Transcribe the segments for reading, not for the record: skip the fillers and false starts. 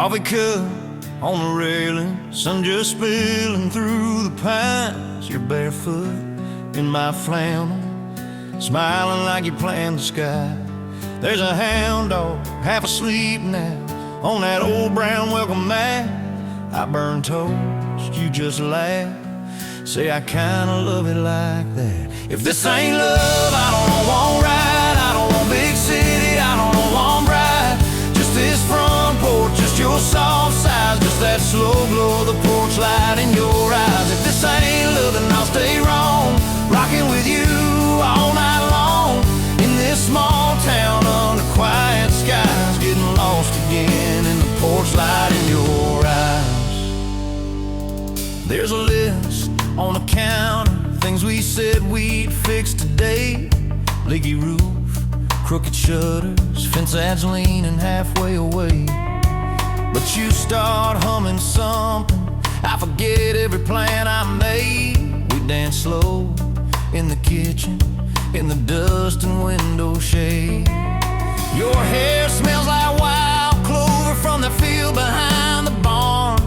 Coffee cup on the railing, sun just spilling through the pines. You're barefoot in my flannel, smiling like you planned the sky. There's a hound dog half asleep now on that old brown welcome mat. I burn toast, you just laugh, say I kinda love it like that. If this ain't love, I don't want right, I don't want big city, I don't want bright. Just this front porch, just your soft size, just that slow glow of the porch light in your eyes. If this ain't love, then I'll stay wrong, rocking with you all night long in this small town under quiet skies, getting lost again in the porch light in your eyes. There's a list on the counter, things we said we'd fix today. Leaky roof, crooked shutters, fence ads leaning halfway away. But you start humming something, I forget every plan I made. We dance slow in the kitchen, in the dust and window shade. Your hair smells like wild clover from the field behind the barn.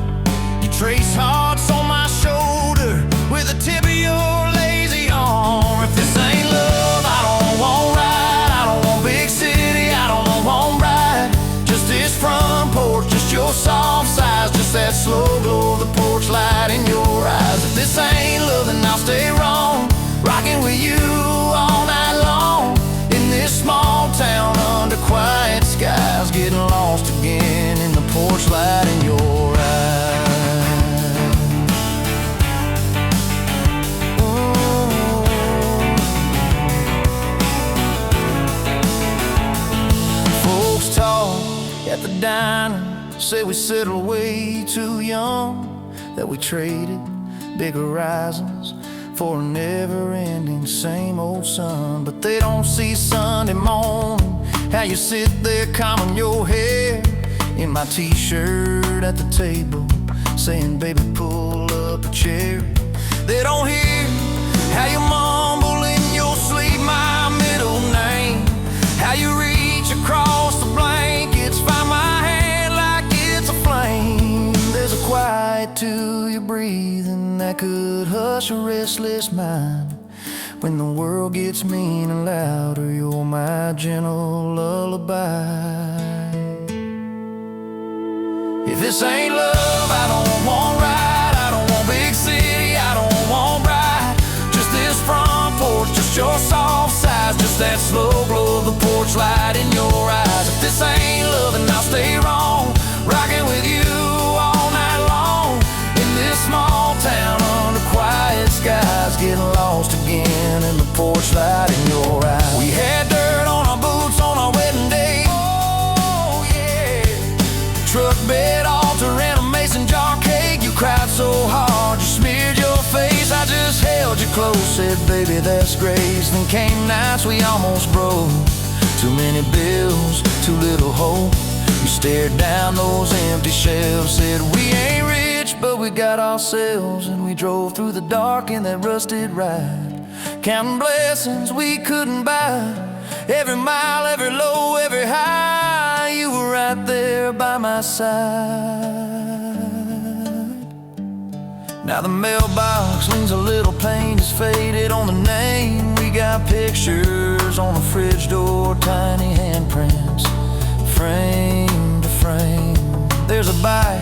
You trace hearts on my shoulder with the tip of your lazy arm. If this ain't love, I don't want right, I don't want big city, I don't want bright. Just this front porch, just your soft size, just that slow glow of the porch light in your eyes. If this ain't love, then I'll stay wrong, rocking with you all night long in this small town under quiet skies, getting lost again in the porch light in your eyes. Folks talk at the diner, say we settled way too young, that we traded big horizons for a never-ending same old sun. But they don't see Sunday morning, how you sit there combing your hair in my t-shirt at the table, saying, baby, pull up a chair. They don't hear how you mumble in your sleep my middle name, how you reach across the blankets, find my hand like it's a flame. There's a quiet to your breathing that could hush a restless mind. When the world gets mean and louder, you're my gentle lullaby. If this ain't love, I don't want right, I don't want big city, I don't want bright. Just this front porch, just your soft size, just that slow glow of the porch light in your eyes. If this ain't love, then I'll stay wrong, rocking with you all night long in this small town under quiet skies, getting lost again in the porch light in your eyes. We had dirt on our boots on our wedding day, oh yeah, truck bed altar and a mason jar cake. You cried so hard you smeared your face, I just held you close, said baby that's grace. Then came nights we almost broke, too many bills, too little hope. You stared down those empty shelves, said we ain't rich but we got ourselves. And we drove through the dark in that rusted ride, counting blessings we couldn't buy. Every mile, every low, every high, you were right there by my side. Now the mailbox leans a little, paint is faded on the name. We got pictures on the fridge door, tiny handprints, frame to frame. There's a bike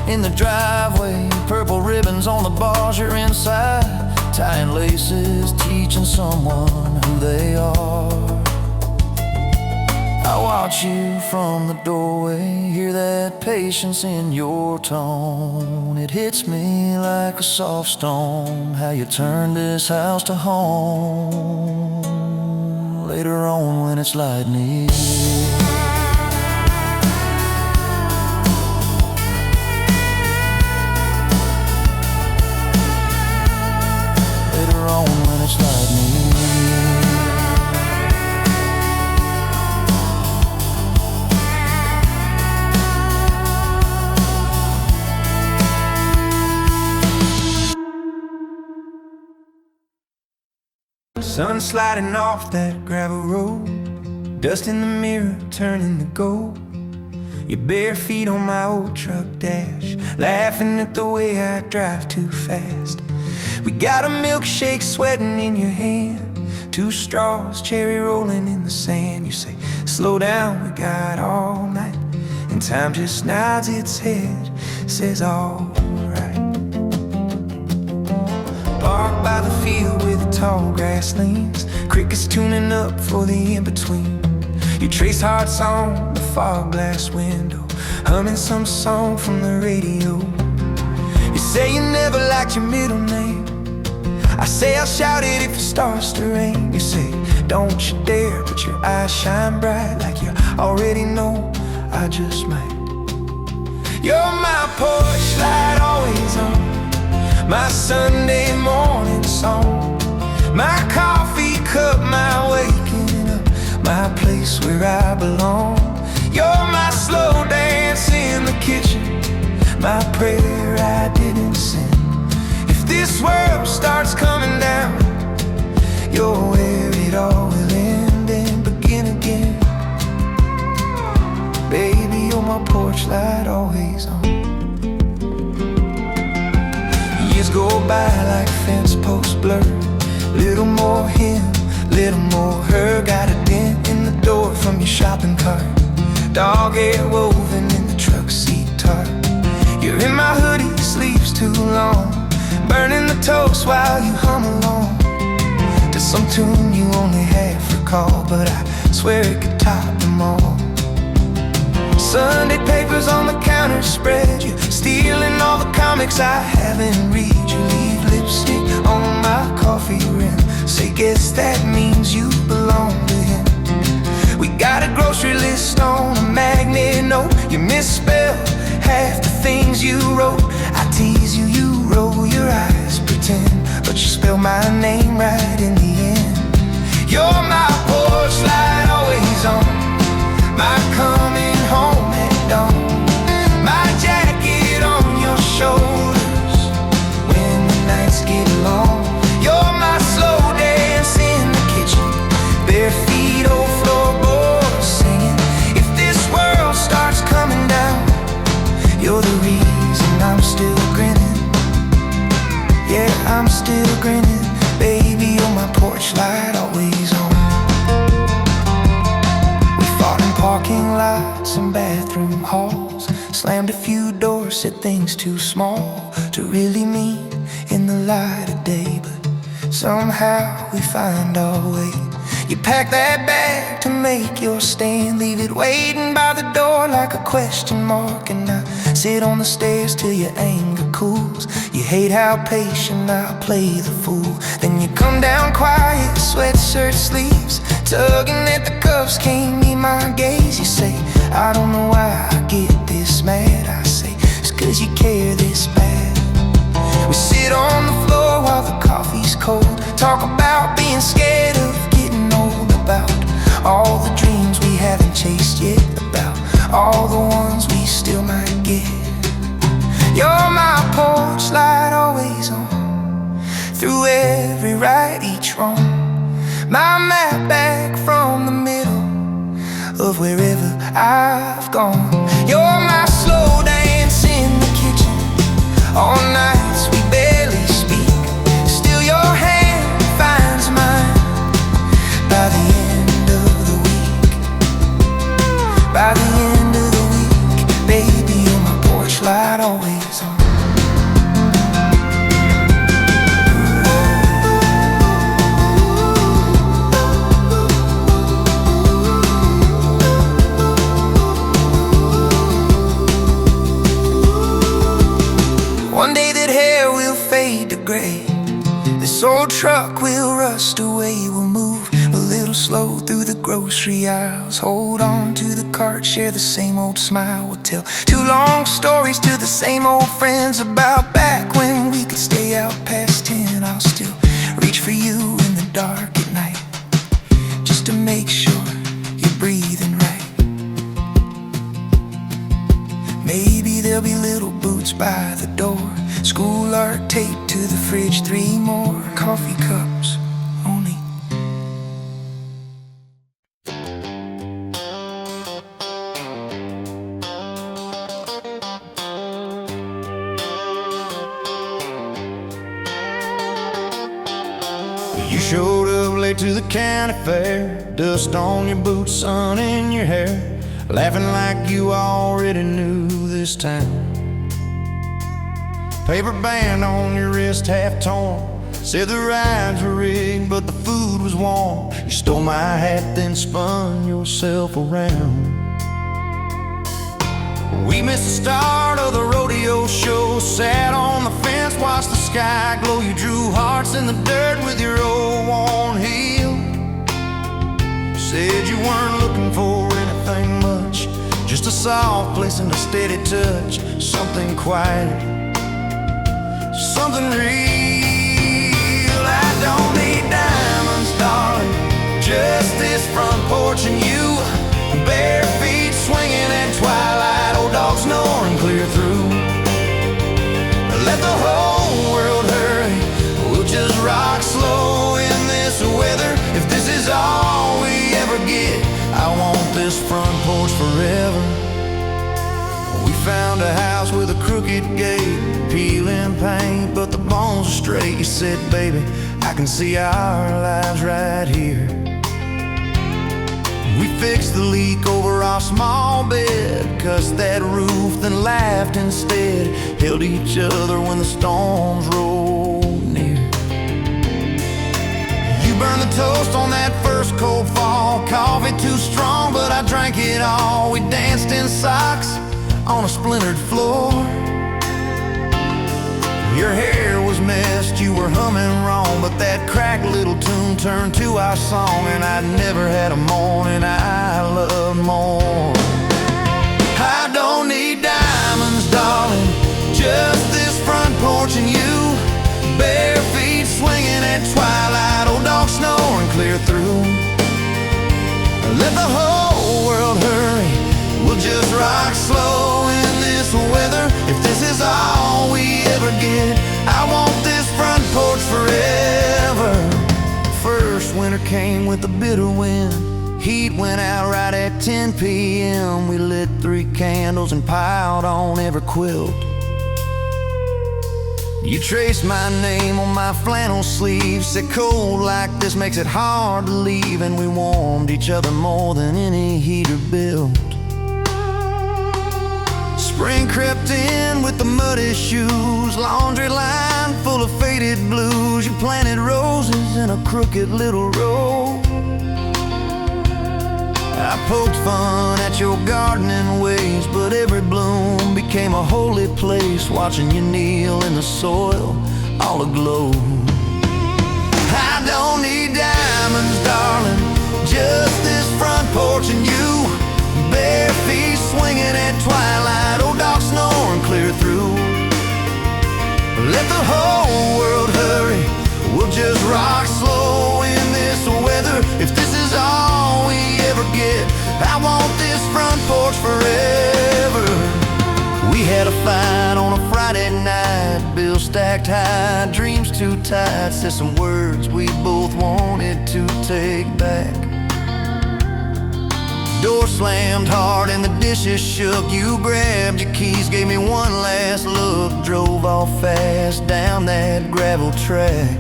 in the driveway, purple ribbons on the bars, you're inside, tying laces, teaching someone who they are. I watch you from the doorway, hear that patience in your tone. It hits me like a soft stone, how you turn this house to home. Later on when it's light near, when it's like me. Sun sliding off that gravel road, dust in the mirror turning to gold. Your bare feet on my old truck dash, laughing at the way I drive too fast. We got a milkshake sweating in your hand, 2 straws, cherry rolling in the sand. You say, slow down, we got all night. And time just nods its head, says alright. Parked by the field where the tall grass leans, crickets tuning up for the in-between. Your trace hearts on the fog glass window, humming some song from the radio. You say you never liked your middle name, I say I'll shout it if it starts to rain. You say, don't you dare, but your eyes shine bright, like you already know I just might. You're my porch light, always on, my Sunday morning song, my coffee cup, my waking up, my place where I belong. You're my slow dance in the kitchen, my prayer I didn't send. If this world starts coming down, you're where it all will end and begin again. Baby, you're my porch light, always on. Years go by like fence posts blur, little more him, little more her. Got a dent in the door from your shopping cart, dog hair woven in the truck seat tarp. You're in my hoodie, sleeves too long, burning the toast while you hum along to some tune you only half recall, but I swear it could top them all. Sunday papers on the counter spread, you stealing all the comics I haven't read. You leave lipstick on my coffee rim, say guess that means you belong to him. We got a grocery list on a magnet note, you misspelled half the things you wrote. I tease you, you roll your eyes, pretend, but you spell my name right in the end. You're my porch light, always on, my coming home at dawn, my jacket on your shoulders when the nights get long. You're my slow dance in the kitchen, bare feet, old floorboards singing. If this world starts coming down, you're the reason I'm still grinning. Yeah, I'm still grinning. Baby, you're my porch light, always on. We fought in parking lots and bathroom halls, slammed a few doors, said things too small to really mean in the light of day, but somehow we find our way. You pack that bag to make your stand, leave it waiting by the door like a question mark, and I sit on the stairs till your anger cools. You hate how patient I play the fool. Then you come down quiet, sweatshirt sleeves, tugging at the cuffs, can't meet my gaze. You say, I don't know why I get this mad. I say, it's 'cause you care this bad. We sit on the floor while the coffee's cold, talk about being scared of getting old, about all the dreams we haven't chased yet, about all the ones we still might get. You're my porch light, always on, through every right, each wrong, my map back from the middle of wherever I've gone. You're my slow dance in the kitchen, all nights we barely speak, still your hand finds mine by the end of the week. By the end of the week, baby, you're my porch light, always on. One day that hair will fade to gray, this old truck will rust away. We'll move a little slow through the grocery aisles, hold on to the cart, share the same old smile. We'll tell 2 long stories to the same old friends about back when we could stay out past 10. I'll still reach for you in the dark at night, just to make sure you're breathing right. Maybe there'll be little boots by the door, school art taped to the fridge, 3 more coffee cups only. You showed up late to the county fair, dust on your boots, sun in your hair, laughing like you already knew this town. Paper band on your wrist, half torn, said the rides were rigged, but the food was warm. You stole my hat, then spun yourself around. We missed the start of the rodeo show, sat on the fence, watched the sky glow. You drew hearts in the dirt with your old worn heel. Said you weren't looking for anything much, just a soft place and a steady touch, something quiet, something real. I don't need diamonds, darling, just this front porch and you, bare feet swinging at twilight, old dog snoring clear through. Let the whole world hurry, we'll just rock slow in this weather. If this is all we ever get, I want this front porch forever. We found a house with a crooked gate, peeling paint, but the bones are straight. You said, baby, I can see our lives right here. We fixed the leak over our small bed, cussed that roof, then laughed instead, held each other when the storms rolled near. You burned the toast on that first cold fall, coffee too strong, but I drank it all. We danced in socks on a splintered floor. Your hair was messed, you were humming wrong, but that cracked little tune turned to our song. And I'd never had a morning I loved more. I don't need diamonds, darling, just this front porch and you, bare feet swinging at twilight, old dog snoring clear through. Let the whole world hurry, we'll just rock slow in this weather. If this is all we ever get, I want this front porch forever. First winter came with a bitter wind, heat went out right at 10 p.m. We lit 3 candles and piled on every quilt. You traced my name on my flannel sleeve, said cold like this makes it hard to leave. And we warmed each other more than any heater built. Spring crept in with the muddy shoes, laundry line full of faded blues. You planted roses in a crooked little row. I poked fun at your gardening ways, but every bloom became a holy place, watching you kneel in the soil, all aglow. I don't need diamonds, darling, just this front porch and you, bare feet swinging at twilight, old dog snoring clear through. Let the whole world hurry, we'll just rock slow in this weather. If this is all we ever get, I want this front porch forever. We had a fight on a Friday night, bills stacked high, dreams too tight, said some words we both wanted to take back. Door slammed hard and the dishes shook. You grabbed your keys, gave me one last look, drove off fast down that gravel track.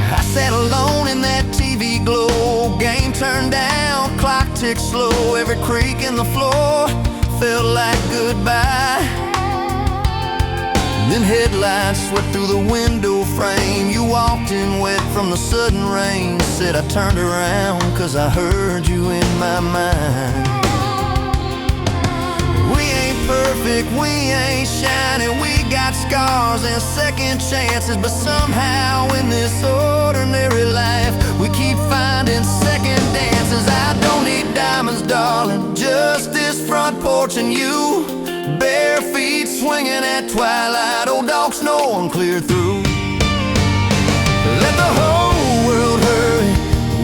I sat alone in that TV glow, game turned down, clock ticked slow. Every creak in the floor felt like goodbye. Then headlights swept through the window frame. You walked in wet from the sudden rain, said I turned around cause I heard you in my mind. We ain't perfect, we ain't shining, we got scars and second chances, but somehow in this ordinary life we keep finding second dances. I don't need diamonds, darling, just this front porch and you, bare feet swinging at twilight, old dog snoring clear through. Let the whole world hurry,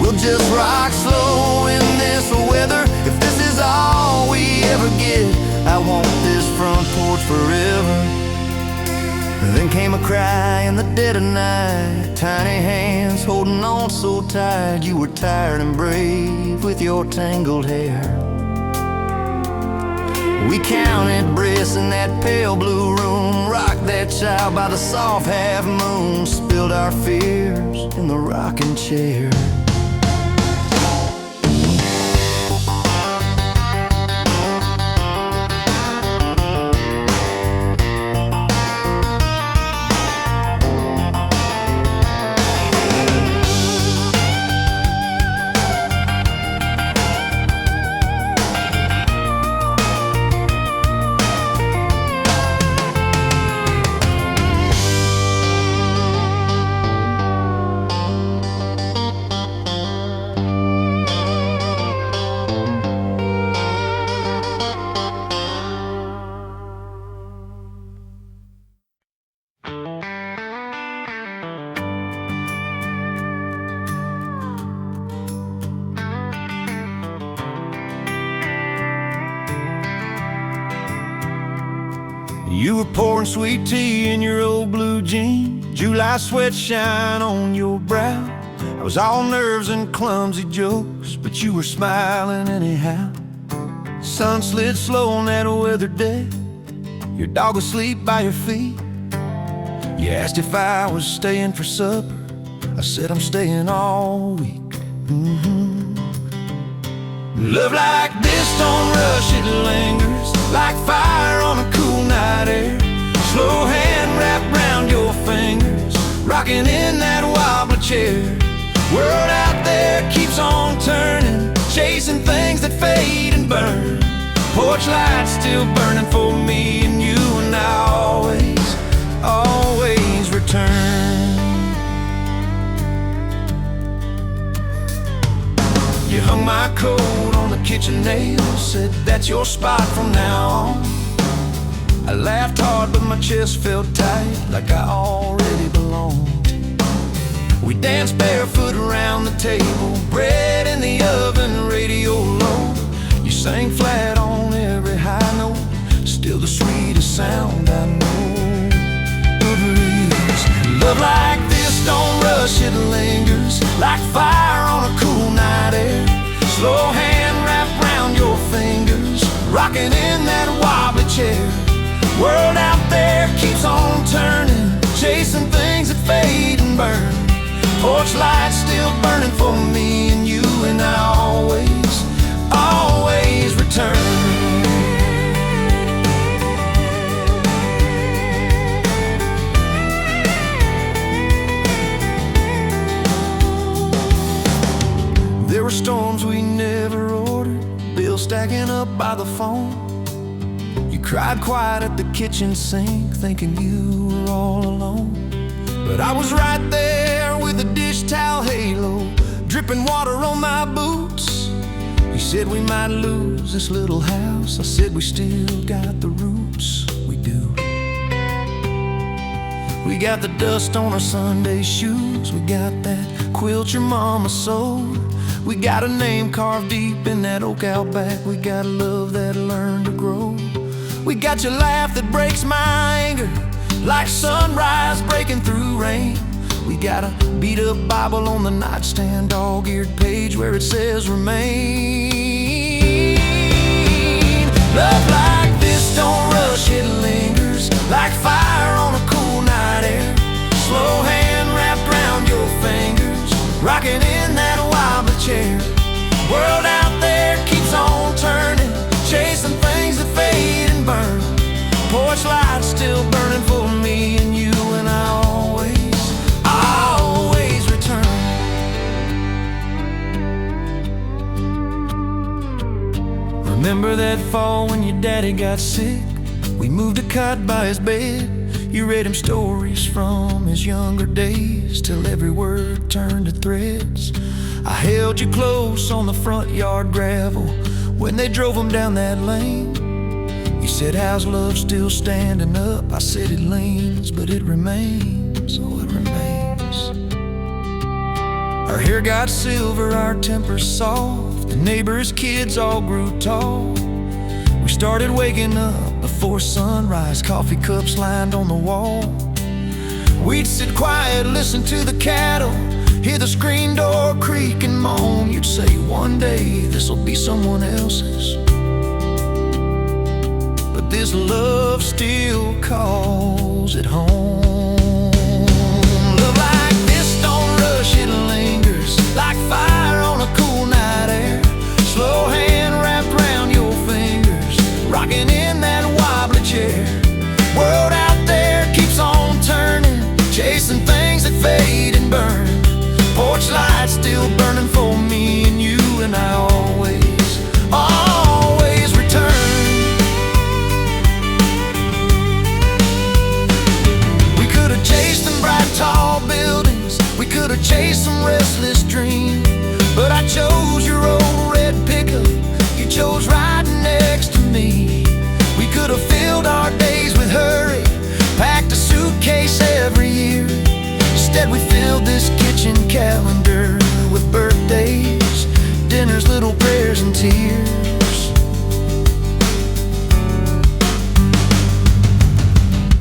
we'll just rock slow in this weather. If this is all we ever get, I want this front porch forever. Then came a cry in the dead of night, tiny hands holding on so tight. You were tired and brave with your tangled hair. We counted breaths in that pale blue room, rocked that stretch out by the soft half moon, spilled our fears in the rocking chair. You were pouring sweet tea in your old blue jeans, July sweat shine on your brow. I was all nerves and clumsy jokes, but you were smiling anyhow. Sun slid slow on that weathered day, your dog asleep by your feet. You asked if I was staying for supper, I said I'm staying all week. Love like this don't rush, it lingers like fire on a cool night air. Slow hand wrapped round your fingers, rocking in that wobbly chair. World out there keeps on turning, chasing things that fade and burn. Porch lights still burning for me and you, and I always return. You hung my coat on the kitchen nail, said that's your spot from now on. I laughed hard but my chest felt tight, like I already belonged. We danced barefoot around the table, bread in the oven, radio low. You sang flat on every high note, still the sweetest sound I know. Love like this don't rush, it lingers like fire on a cool night air. Slow hand wrapped round your fingers, rocking in that wobbly chair. World out there keeps on turning, chasing things that fade and burn. Porch lights still burning for me and you, and I always return. There were storms we never ordered, bills stacking up by the phone. You cried quiet at the kitchen sink, thinking you were all alone. But I was right there with a dish towel halo, dripping water on my boots. You said we might lose this little house, I said we still got the roots. We do. We got the dust on our Sunday shoes, we got that quilt your mama sewed. We got a name carved deep in that oak out back, we got a love that learned to grow. We got your laugh that breaks my anger, like sunrise breaking through rain. We got a beat up Bible on the nightstand, dog-eared page where it says remain. Love like this don't rush, it lingers like fire on a cool night air. Slow hand wrapped round your fingers, rocking in that wobbly chair. World out there keeps on turning, chasing things that fade and burn. Porch lights still burning for me and you, and I always return. Remember that fall when your daddy got sick? We moved a cot by his bed. You read him stories from his younger days, till every word turned to threads. I held you close on the front yard gravel when they drove him down that lane. You said, how's love still standing up? I said, it leans, but it remains. Oh, it remains. Our hair got silver, our tempers soft. The neighbors' kids all grew tall. We started waking up before sunrise, coffee cups lined on the wall. We'd sit quiet, listen to the cattle, hear the screen door creak and moan. You'd say, one day this'll be someone else's, but this love still calls it home. Instead we filled this kitchen calendar with birthdays, dinners, little prayers and tears.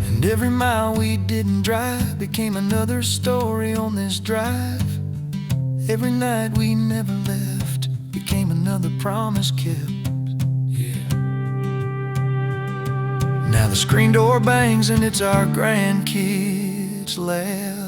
And every mile we didn't drive became another story on this drive. Every night we never left became another promise kept. Yeah. Now the screen door bangs and it's our grandkids' laugh.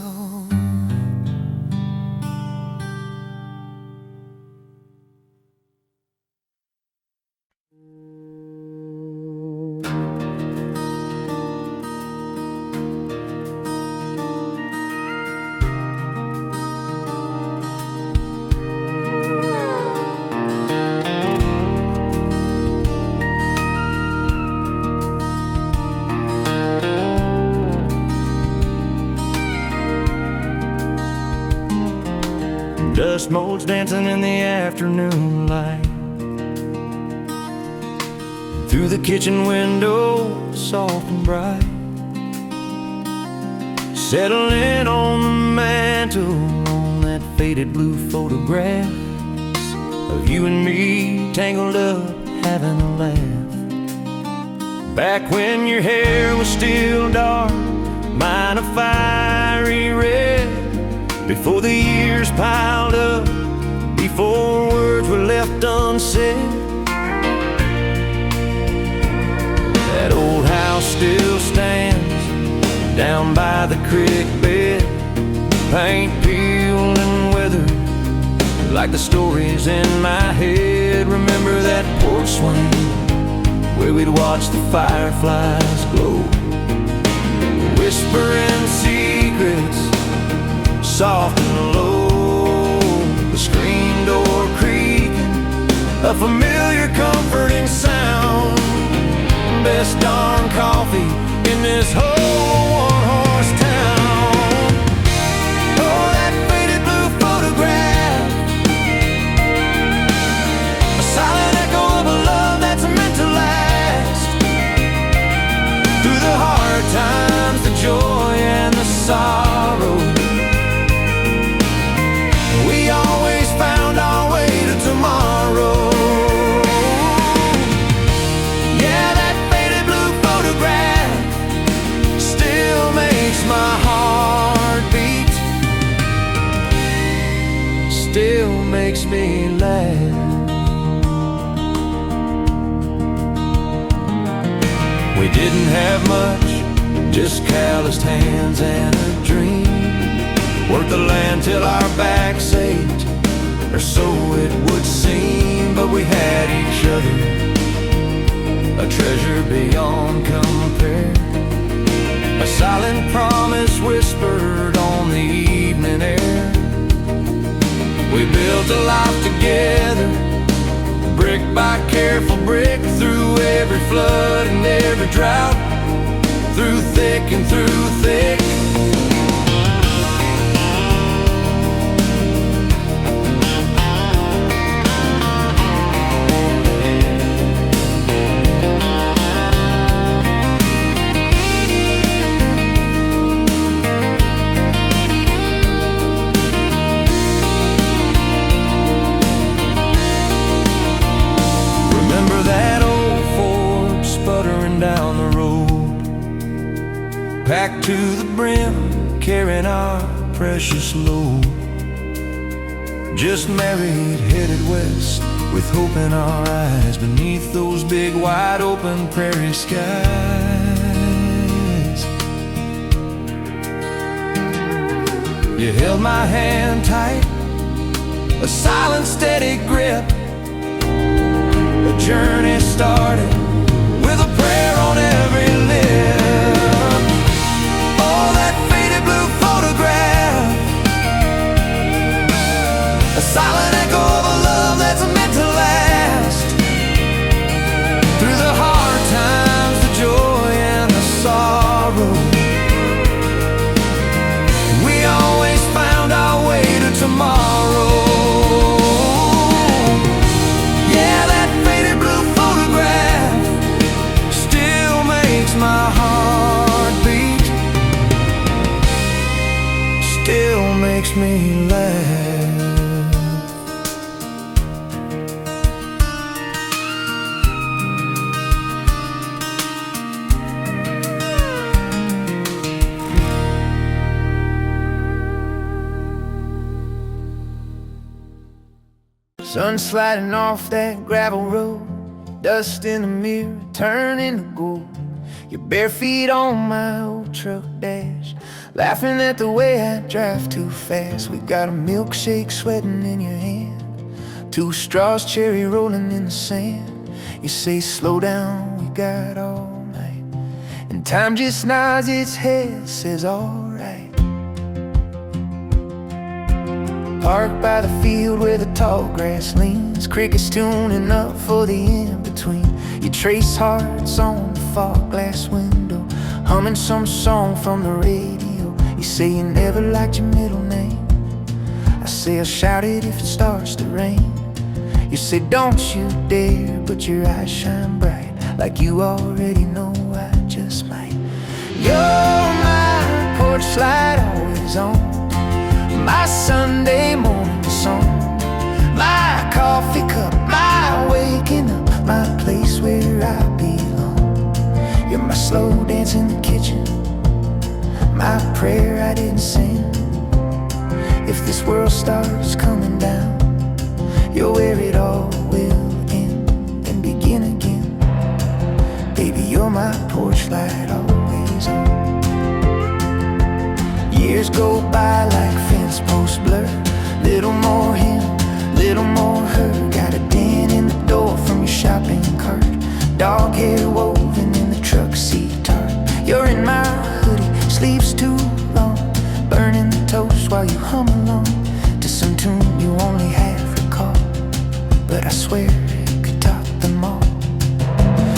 Dust motes dancing in the afternoon light. Through the kitchen window, soft and bright. Settling on the mantle, on that faded blue photograph of you and me tangled up, having a laugh. Back when your hair was still dark, mine a fiery red. Before the years piled up, before words were left unsaid. That old house still stands down by the creek bed, paint peeled and weathered like the stories in my head. Remember that porch swing where we'd watch the fireflies glow, whispering secrets soft and low, the screen door creaking, a familiar comforting sound. Best darn coffee in this whole one-horse town. Oh, that faded blue photograph, a silent echo of a love that's meant to last. Through the hard times, the joy and the sorrow, we always found our way to tomorrow. Yeah, that faded blue photograph still makes my heart beat, still makes me laugh. We didn't have much, just calloused hands and a dream. Worked the land till our backs ached, or so it would seem. But we had each other, a treasure beyond compare, a silent promise whispered on the evening air. We built a life together, brick by careful brick, through every flood and every drought, through thick and through thick. Packed to the brim, carrying our precious load. Just married, headed west, with hope in our eyes, beneath those big wide open prairie skies. You held my hand tight, a silent steady grip. The journey started with a prayer on every lip. A silent echo of a love that's meant to last. Through the hard times, the joy and the sorrow, we always found our way to tomorrow. Yeah, that faded blue photograph makes me laugh. Sun sliding off that gravel road, dust in the mirror turning to gold. Your bare feet on my old truck dash, laughing at the way I drive too fast. We got a milkshake sweating in your hand, two straws cherry rolling in the sand. You say slow down, we got all night, and time just nods its head, says alright. Parked by the field where the tall grass leans, crickets tuning up for the in-between. You trace hearts on the fog glass window, humming some song from the radio. You say you never liked your middle name, I say I'll shout it if it starts to rain. You say don't you dare, but your eyes shine bright, like you already know I just might. You're my porch light always on, my Sunday morning song, my coffee cup, my waking up, my place where I belong. You're my slow dance in the kitchen, my prayer I didn't sing. If this world starts coming down, you're where it all will end and begin again. Baby, you're my porch light always on. Years go by like fence posts blur, little more him, little more her. Got a dent in the door from your shopping cart, dog hair woven in the truck seat tarp. You're in my hoodie, sleeves too long, burning the toast while you hum along to some tune you only half recall, but I swear it could top them all.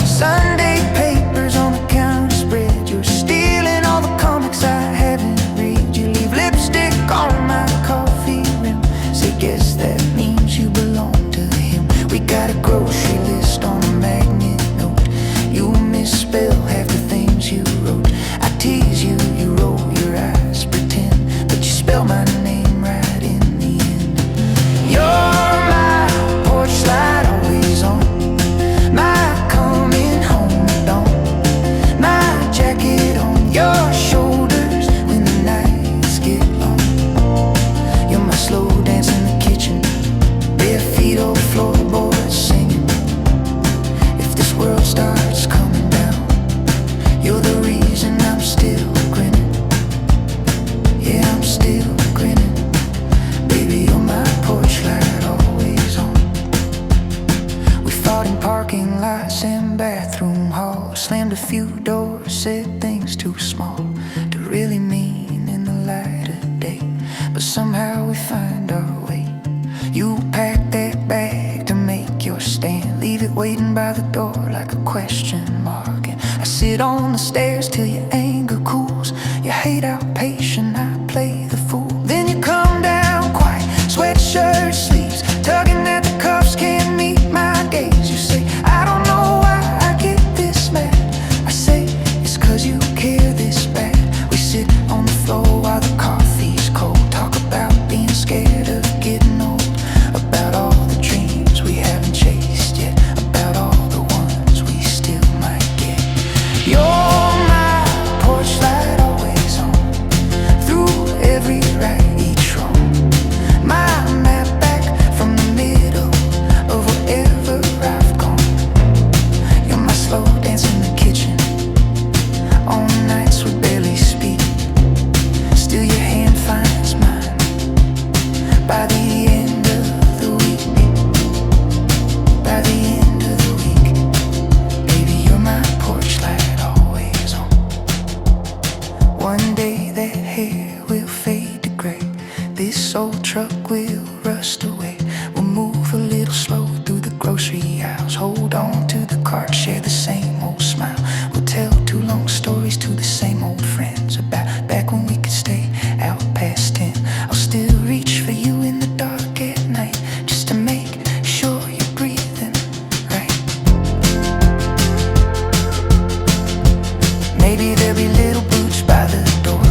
Sunday papers on the counter spread, you're stealing all the comics I haven't read. You leave lipstick on my coffee rim, say guess that means you belong to him. We got a grocery list on a magnet note, you misspell half the things you wrote. I tease you, you roll your eyes, pretend, but you spell my name right in the end. You're my porch light always on, my coming home at dawn, my jacket on your shoulders when the nights get long. You're my slow dance in the kitchen, bare feet on floorboards singing. If this world starts coming down, you're the reason I'm still grinning. Yeah, I'm still grinning. Baby, you're my porch light always on. We fought in parking lots and bathroom halls, slammed a few doors, said things too small to really mean in the light of day, but somehow we find our way. You pack that bag to make your stand, leave it waiting by the door like a question mark, and I sit on the stairs till your anger cools. You hate how patient I play the fool. Then you come down quiet, sweatshirt sleeves, tugging at the cuffs, can't meet my gaze. You say, I don't know why I get this mad. I say, it's cause you care this bad. We sit on the floor while the coffee's cold, talk about being scared of getting old, about all the dreams we haven't chased yet, about all the ones we still might get. You're my porch light always on, through every right, each wrong, my map back from the middle of wherever I've gone. You're my slow dance in the kitchen, on nights we barely speak, still your hand finds mine by the end of the week. By the end of the week, baby, you're my porch light always on. One day that hair will fade to gray, this old truck will rust away. We'll move a little slow through the grocery aisles, hold on to the cart, share the same old smile. We'll tell two long stories to the same old friends about back when we could stay out past 10. I'll still reach for you in the dark at night, just to make sure you're breathing right. Maybe there'll be little boots by the door,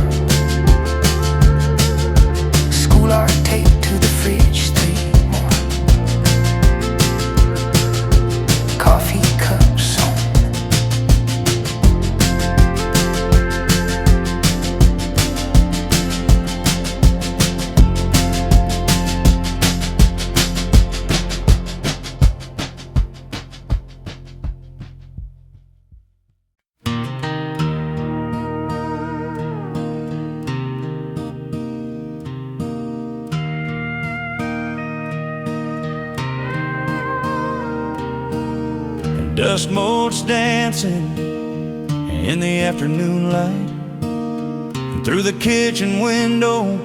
Dust motes dancing in the afternoon light, and through the kitchen window,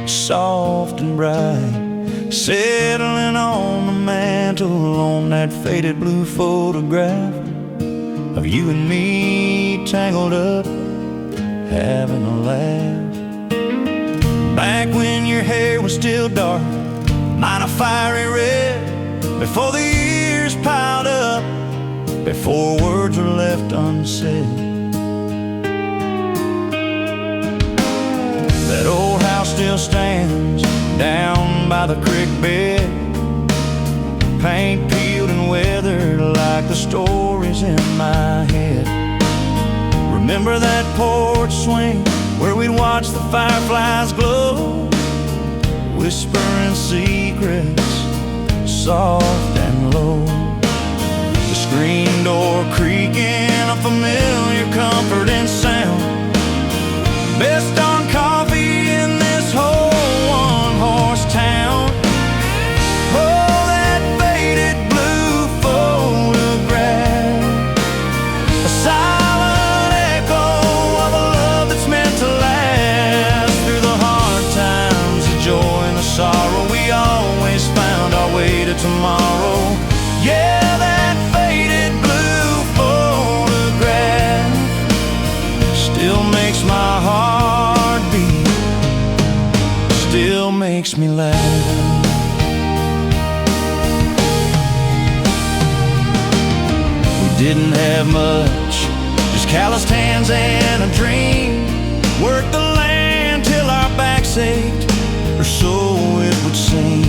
soft and bright, settling on the mantle on that faded blue photograph of you and me tangled up, having a laugh. Back when your hair was still dark, mine a fiery red, before the years piled up, before words were left unsaid. That old house still stands down by the creek bed, paint peeled and weathered like the stories in my head. Remember that porch swing where we'd watch the fireflies glow, whispering secrets soft and low. The screen door creaking, a familiar comforting sound. Best darn coffee in this whole one-horse town. Oh, that faded blue photograph, a silent echo of a love that's meant to last. Through the hard times, the joy and the sorrow, we always found our way to tomorrow. Yeah, that faded blue photograph still makes my heart beat, still makes me laugh. We didn't have much, just calloused hands and a dream. Worked the land till our backs ached, or so it would seem.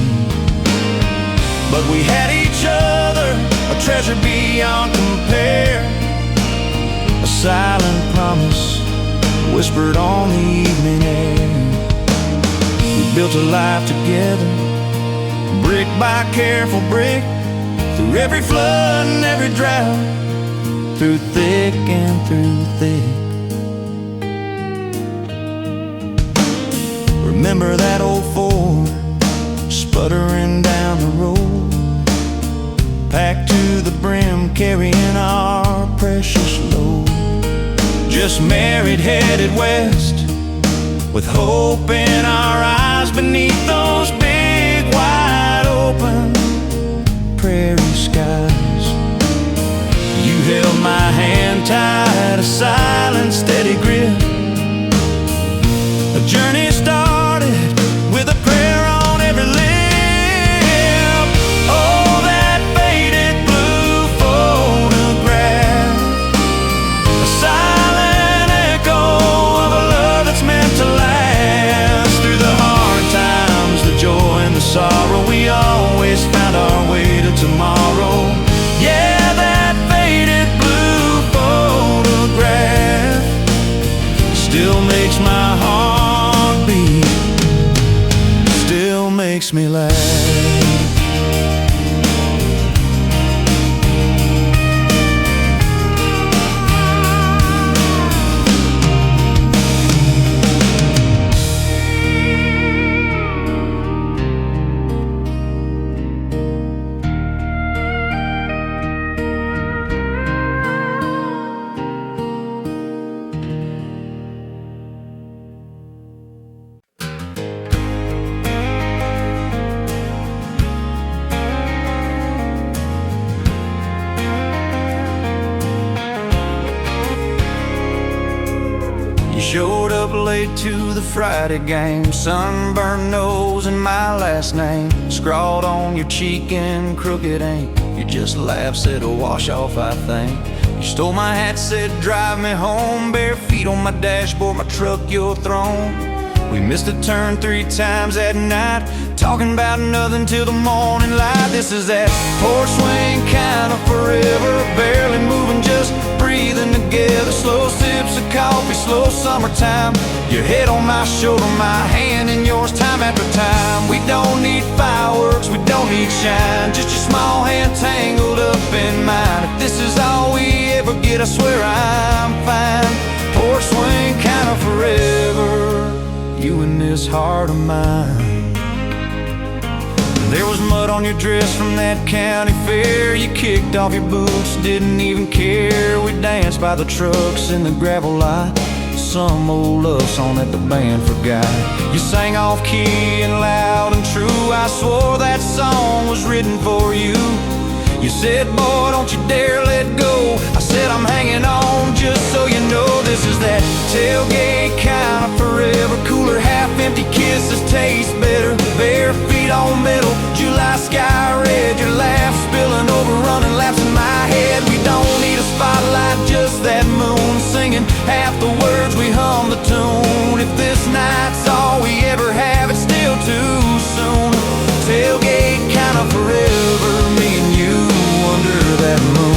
But we had each other, a treasure beyond compare, a silent promise whispered on the evening air. We built a life together, brick by careful brick, through every flood and every drought, through thick and through thick. Remember that old Ford sputtering down the road, packed to the brim, carrying our precious load. Just married, headed west, with hope in our eyes beneath those big, wide open prairie skies. You held my hand tight, a silent, steady grip. A journey started with a prayer on every lip. Oh, that faded blue photograph, a silent echo of a love that's meant to last. Through the hard times, the joy and the sorrow, we always found our way to tomorrow. Yeah, that faded blue photograph still makes my heart beat, still makes me laugh. Showed up late to the Friday game, sunburned nose and my last name scrawled on your cheek in crooked ink. You just laughed, said a wash off, I think. You stole my hat, said drive me home, bare feet on my dashboard, my truck your throne. We missed a turn 3 times that night, talking about nothing till the morning light. This is that porch swing kind of forever, barely moving, just breathing together. Slow sips of coffee, slow summertime, your head on my shoulder, my hand in yours, time after time. We don't need fireworks, we don't need shine, just your small hand tangled up in mine. If this is all we ever get, I swear I'm fine. Porch swing kind of forever, you and this heart of mine. There was mud on your dress from that county fair. You kicked off your boots, didn't even care. We danced by the trucks in the gravel lot. Some old love song that the band forgot. You sang off key and loud and true. I swore that song was written for you. You said, boy, don't you dare let go. I said, I'm hanging on just so you know. This is that tailgate kind of forever. Cooler, half-empty kisses taste better. Bare feet on metal, July sky red. Your laugh spilling over, running laps in my head. We don't need a spotlight, just that moon singing half the words, we hum the tune. If this night's all we ever have, it's still too soon. Tailgate kind of forever, me and you under that moon.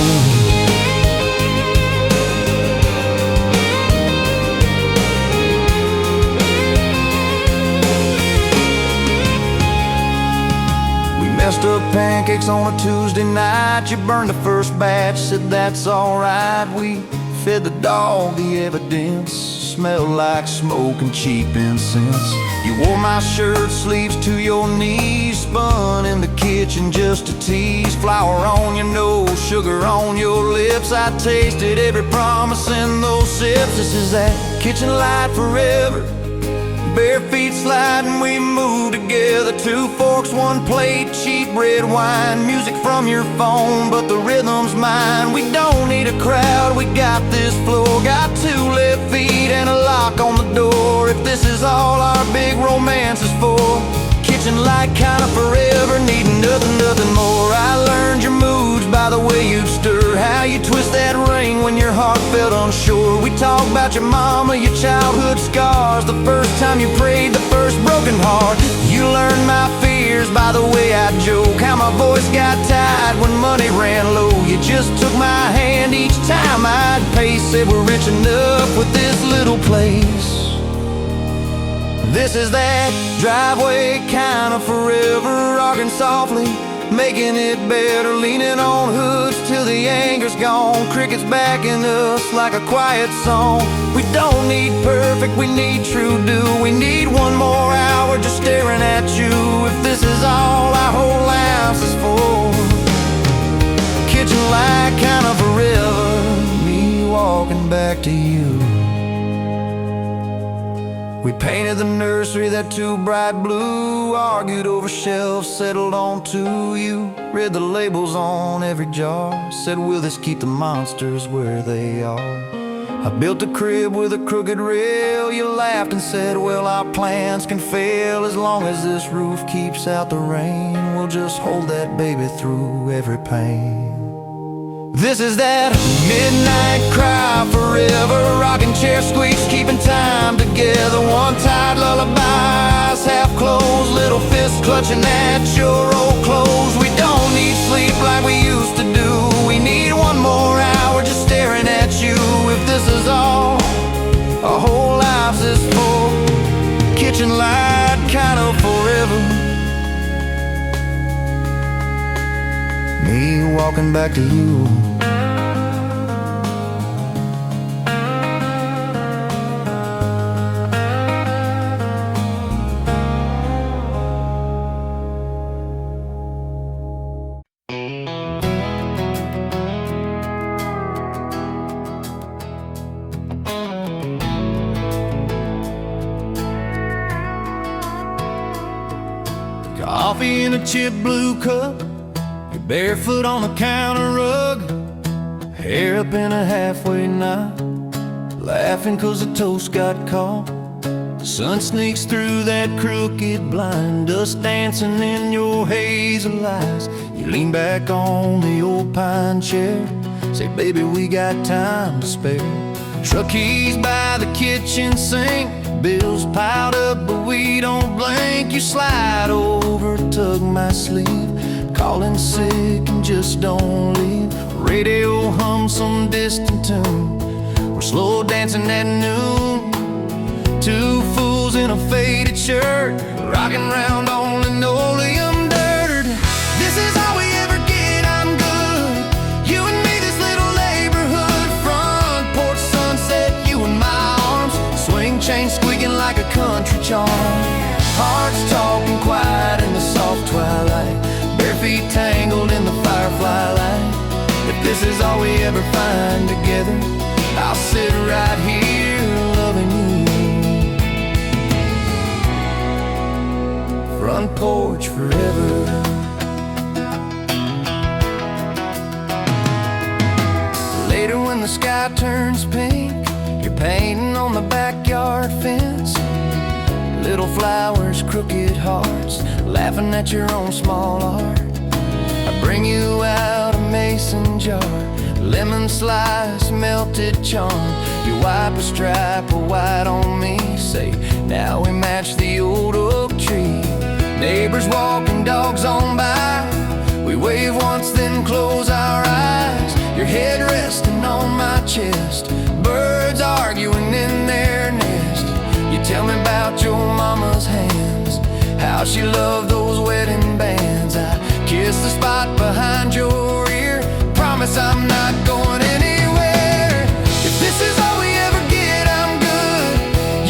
We messed up pancakes on a Tuesday night. You burned the first batch, said that's alright. We fed the dog the evidence, smelled like smoke and cheap incense. You wore my shirt sleeves to your knees, spun in the kitchen just to tease. Flour on your nose, sugar on your lips. I tasted every promise in those sips. This is that kitchen light forever. Bare feet sliding, we move together. 2 forks, 1 plate, cheap red wine. Music from your phone, but the rhythm's mine. We don't need a crowd, we got this floor. Got 2 left feet and a lock on the door. If this is all our big romance is for, kitchen light kind of forever, needing nothing more. I learned your moods by the way you stir, how you twist that ring when your heart felt unsure. We talk about your mama, your childhood scars, the first time you prayed, the first broken heart. You learned my fears by the way I joke, how my voice got tight when money ran low. You just took my hand each time I'd pace, said we're rich enough with this little place. This is that driveway kind of forever, rocking softly, making it better, leaning on hoods till the anger's gone. Crickets backing us like a quiet song. We don't need perfect, we need true do. We need 1 more hour just staring at you. If this is all our whole lives is for, kitchen light kind of forever, me walking back to you. We painted the nursery that 2 bright blue, argued over shelves, settled on 2. You read the labels on every jar, said will this keep the monsters where they are. I built a crib with a crooked rail. You laughed and said, well, our plans can fail. As long as this roof keeps out the rain, we'll just hold that baby through every pain. This is that midnight cry forever, rocking chair squeaks, keeping time together. 1 tight lullaby, eyes half closed, little fist clutching at your old clothes. We don't need sleep like we used to do. We need 1 more hour just staring at you. If this is all our whole lives is for, kitchen light kind of forever, me walking back to you. Coffee in a chip blue cup, you're barefoot on the counter rug, hair up in a halfway knot, laughing 'cause the toast got caught. The sun sneaks through that crooked blind, dust dancing in your hazel eyes. You lean back on the old pine chair, say, baby, we got time to spare. Truck keys by the kitchen sink, bills piled up but we don't blink. You slide over, tug my sleeve, calling sick and just don't leave. Radio hums some distant tune, we're slow dancing at noon. 2 fools in a faded shirt, rocking round on linoleum dirt. This is all we ever get, I'm good. You and me, this little neighborhood, front porch sunset, you in my arms, swing chain squeaking like a country charm. Hearts talking quiet in the soft twilight, feet tangled in the firefly light. If this is all we ever find together, I'll sit right here loving you. Front porch forever. Later when the sky turns pink, you're painting on the backyard fence. Little flowers, crooked hearts, laughing at your own small art. I bring you out a mason jar, lemon slice, melted charm. You wipe a stripe of white on me, say, now we match the old oak tree. Neighbors walking, dogs on by, we wave once then close our eyes. Your head resting on my chest, birds arguing in their nest. You tell me about your mama's hands, how she loved those wedding bands. I kiss the spot behind your ear, promise I'm not going anywhere. If this is all we ever get, I'm good.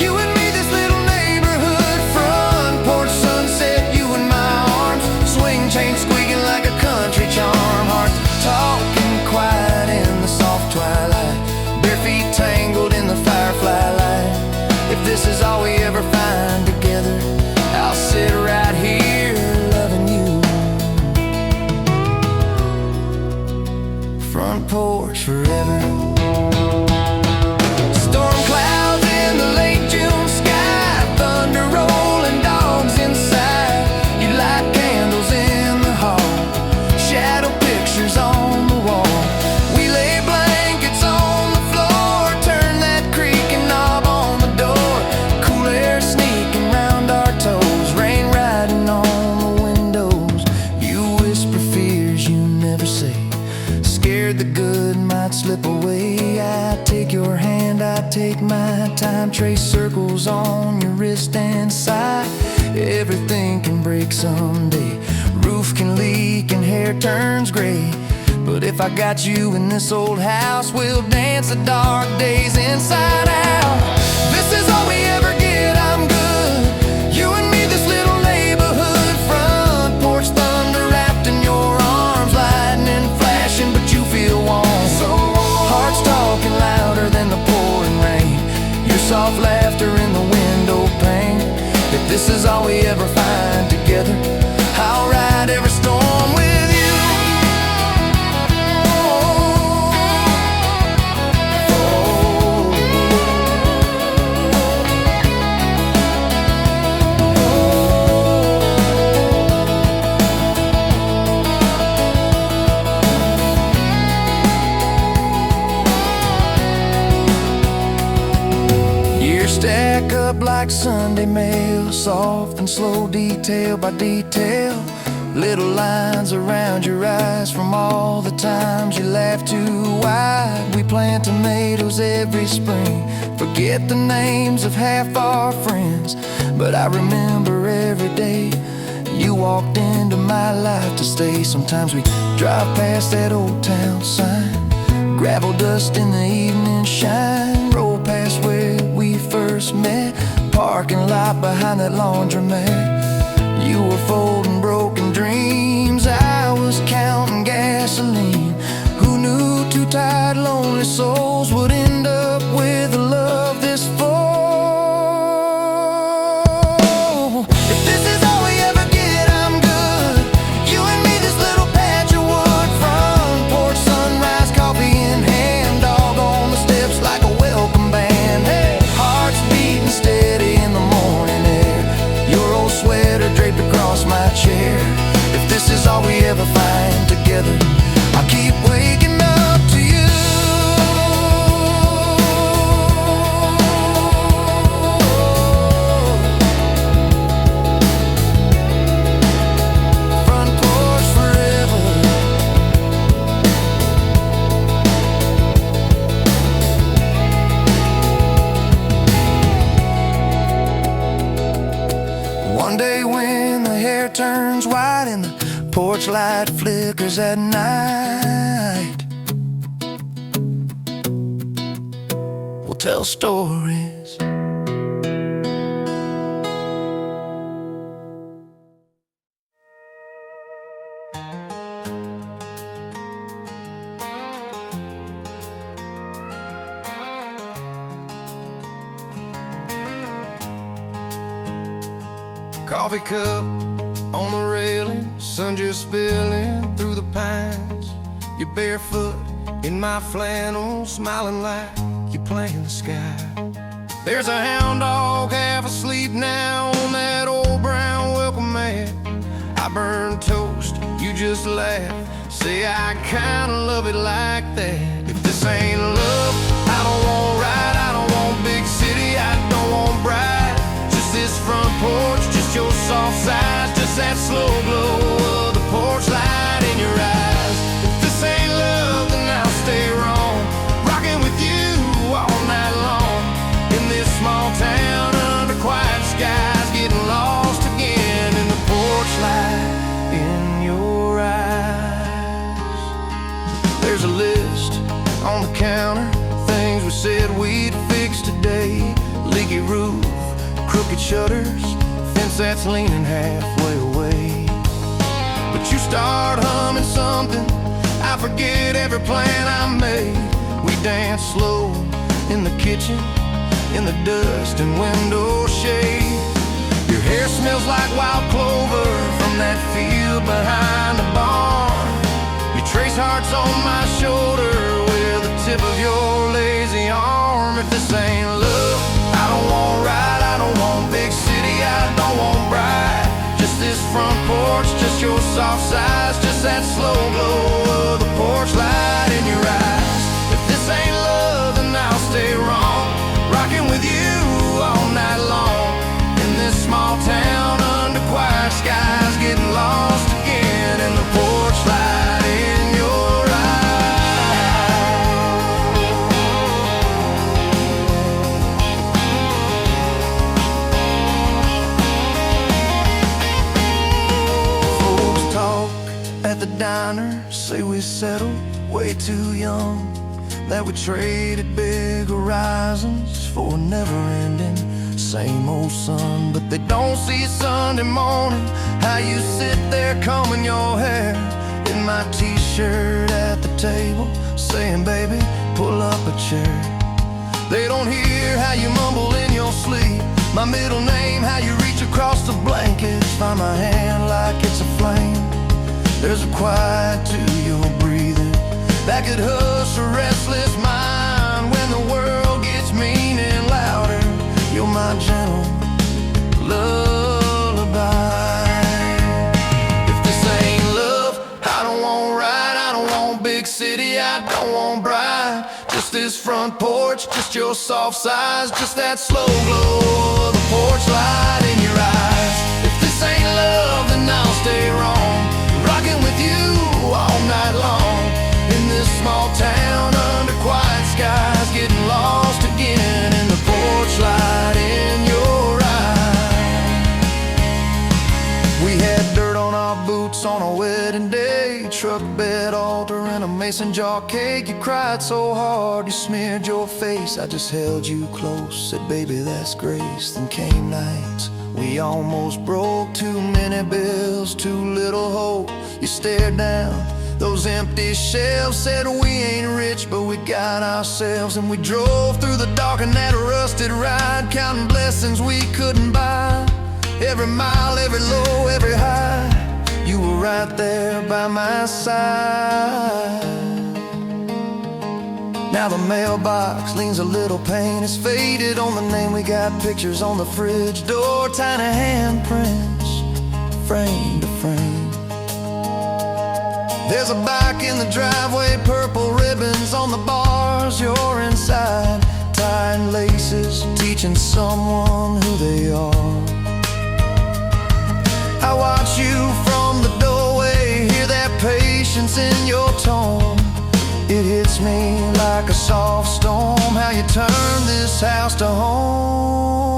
You and me, this little neighborhood. Front porch sunset, you in my arms, swing chain squeaking like a country charm. Hearts talking quiet in the soft twilight, bare feet tangled in the firefly light. If this is all we ever find together, I'll sit right here loving you. Front porch forever. Storm clouds in the late June sky, thunder rolling, dogs inside. You light candles in the hall, shadow pictures on the wall. We lay blankets on the floor, turn that creaking knob on the door. Cool air sneaking round our toes, rain riding on the windows. You whisper fears you never say, scared the good might slip away. I take your hand, I take my time, trace circles on your wrist and sigh. Everything can break someday, roof can leak and hair turns gray. But if I got you in this old house, we'll dance the dark days inside out. This is all we ever get, I'm good. You and me, this little neighborhood. Front porch thunder wrapped in your arms, lightning flashing, but you feel warm. So hearts talking louder than the pouring rain, your soft laughter in the window pane. If this is all we ever find together, I'll ride every storm with you. Stack up like Sunday mail, soft and slow, detail by detail. Little lines around your eyes from all the times you laughed too wide. We plant tomatoes every spring, forget the names of half our friends, but I remember every day you walked into my life to stay. Sometimes we drive past that old town sign, gravel dust in the evening shine, roll past where we first met, parking lot behind that laundromat. You were folding broken dreams, I was counting gasoline. Who knew two tired lonely souls would end up with a love this full? If this is all we ever get, I'm good. You and me, this little patch of wood. Front porch sunrise, coffee in hand, dog on the steps like a welcome band. Hey, hearts beating steady in the morning air, your old sweater draped across my chair. If this is all we ever find together, I'll keep waking up to you. Front porch forever. One day when the hair turns white and the porch light flickers at night, we'll tell stories. Coffee cup on the railing, sun just spilling through the pines. You're barefoot in my flannel, smiling like you're playing the sky. There's a hound dog half asleep now on that old brown welcome mat. I burn toast, you just laugh, say I kinda love it like that. If this ain't love, I don't want right, I don't want big city, I don't want bright. Just this front porch, just your soft sides, just that slow glow of the porch light in your eyes. If this ain't love, then I'll stay wrong, rocking with you all night long. In this small town under quiet skies, getting lost again in the porch light in your eyes. There's a list on the counter, things we said we'd fix today. Leaky roof, crooked shutters, fence that's leaning halfway away. But you start humming something, I forget every plan I made. We dance slow in the kitchen, in the dust and window shade. Your hair smells like wild clover from that field behind the barn. You trace hearts on my shoulder with the tip of your lazy arm. If this ain't love, I don't want right, I don't want big city, I don't want bright. Just this front porch, just your soft sides, just that slow glow of the porch light in your eyes. If this ain't love, then I'll stay wrong, rocking with you all night long. In this small town under quiet skies, getting lost again in the porch light in your eyes. Folks talk at the diner, say we settled way too young, that we traded big horizons for a never-ending same old sun. But they don't see Sunday morning, how you sit there combing your hair in my t-shirt at the table, saying, baby, pull up a chair. They don't hear how you mumble in your sleep my middle name, how you reach across the blankets, find my hand like it's a flame. There's a quiet to your breathing that could hush a restless mind. When the world gets mean and louder, you're my gentle lullaby. If this ain't love, I don't want right, I don't want big city, I don't want bright. Just this front porch, just your soft sides, just that slow glow of the porch light in your eyes. If this ain't love, then I'll stay wrong, rocking with you all night long. In this small town under quiet skies, getting lost again in the porch light in your eyes. We had dirt on our boots on our wedding day, truck bed altar and a mason jar cake. You cried so hard you smeared your face, I just held you close, said baby that's grace. Then came nights we almost broke, too many bills, too little hope. You stared down those empty shelves, said we ain't rich but we got ourselves. And we drove through the dark in that rusted ride, counting blessings we couldn't buy. Every mile, every low, every high, you were right there by my side. Now the mailbox leans a little paint, it's faded on the name. We got pictures on the fridge door, tiny handprints, frame to frame. There's a bike in the driveway, purple ribbons on the bars. You're inside, tying laces, teaching someone who they are. I watch you from the doorway, hear that patience in your tone. It hits me like a soft storm, how you turn this house to home.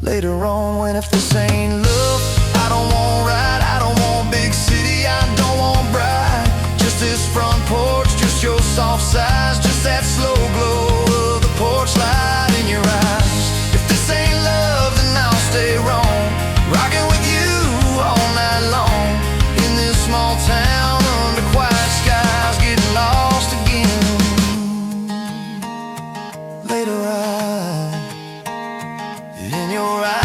Later on, when if this ain't love, I don't want right, I don't want big city, I don't want bright. Just this front porch, just your soft sides, just that slow glow of the porch light in your eyes. If this ain't love, then I'll stay wrong, rocking with you all night long. In this small town under quiet skies, getting lost again. Later in your eyes.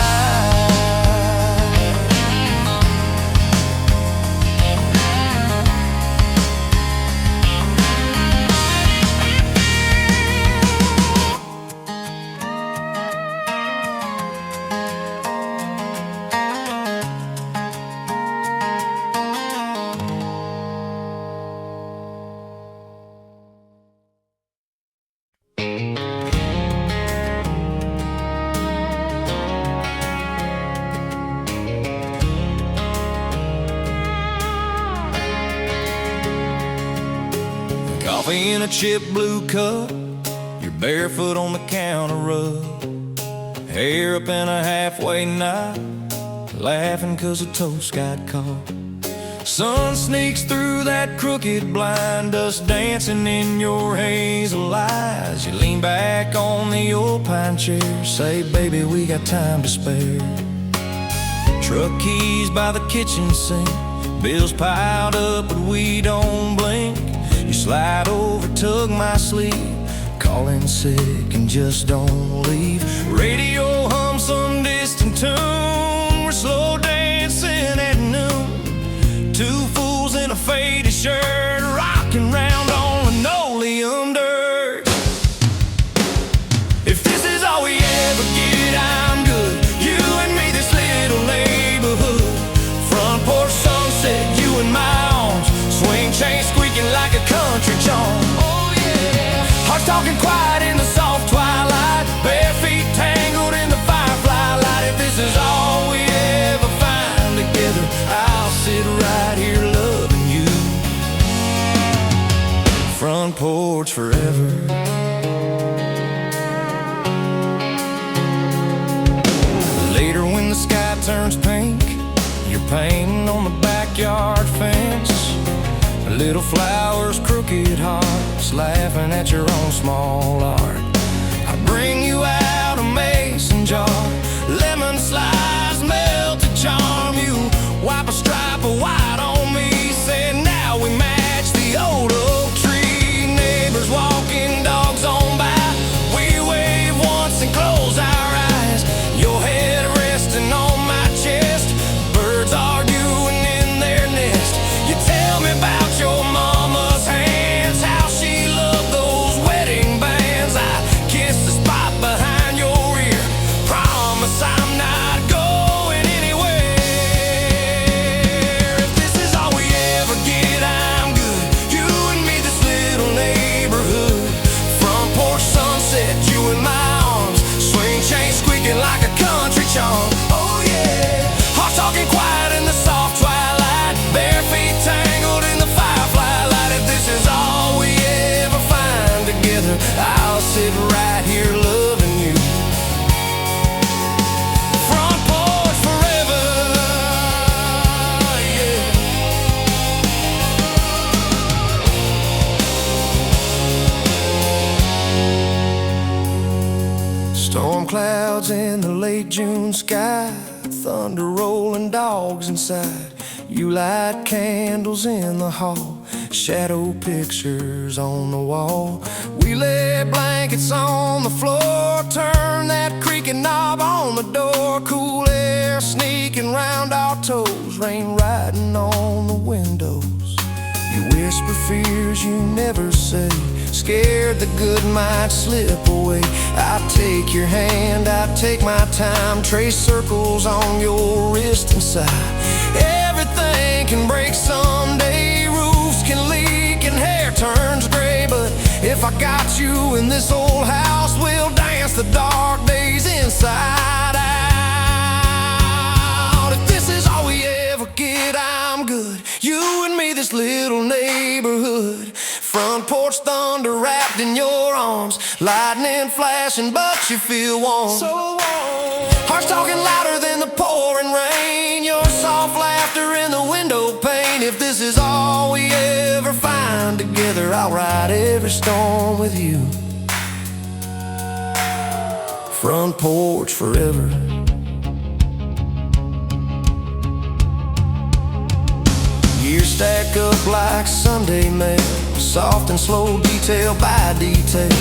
Coffee in a chip blue cup, you're barefoot on the counter rug, hair up in a halfway knot, laughing 'cause a toast got caught. Sun sneaks through that crooked blind, dust dancing in your hazel eyes. You lean back on the old pine chair, say, baby, we got time to spare. Truck keys by the kitchen sink, bills piled up but we don't blink. You slide over, tug my sleeve, calling sick and just don't leave. Radio hums some distant tune, we're slow dancing at noon. Two fools in a faded shirt, rocking round on linoleum dirt. If this is all we ever get, I'm good. You and me, this little neighborhood. Front porch sunset, you in my arms. Swing chain squeaking like a country charm. Oh yeah. Hearts talking quiet in the soft twilight. Bare feet tangled in the firefly light. If this is all we ever find together, I'll sit right here loving you. Front porch forever. Later when the sky turns pink, you're painting on the backyard fence. Little flowers, crooked hearts, laughing at your own small art. I bring you out a mason jar, lemon slice, melted charm. You wipe a stripe of white on me, say now we match the old oak tree. Neighbors walking, dogs on by, we wave once and close our eyes. Your head resting on my chest, birds arguing in their nest. You tell me about your mama's hands, how she loved those wedding bands. I kiss the spot behind your ear, promise I'm not going anywhere. If this is all we ever get, I'm good. You and me, this little neighborhood. Front porch sunset, you in my arms. Swing chain squeaking like a country charm. Oh yeah. Hearts talking quiet in the soft twilight. Bare feet tangled in the firefly light. If this is all we ever find together, I'll sit right here loving you. Front porch forever, yeah. Storm clouds in the late June sky, thunder rolling, dogs inside. You light candles in the hall, shadow pictures on the wall. We lay blankets on the floor, turn that creaking knob on the door. Cool air sneaking round our toes, rain riding on the windows. You whisper fears you never say, scared the good might slip away. I take your hand, I take my time, trace circles on your wrist and sigh. Everything can break someday, roofs can leak and hair turns gray. But if I got you in this old house, we'll dance the dark days inside out. If this is all we ever get, I'm good. You and me, this little neighborhood. Front porch thunder wrapped in your arms, lightning flashing but you feel warm. So warm. Hearts talking louder than the pouring rain, your soft laughter in the window pane. If this is all we ever find together, I'll ride every storm with you. Front porch forever. Years stack up like Sunday mail, soft and slow, detail by detail.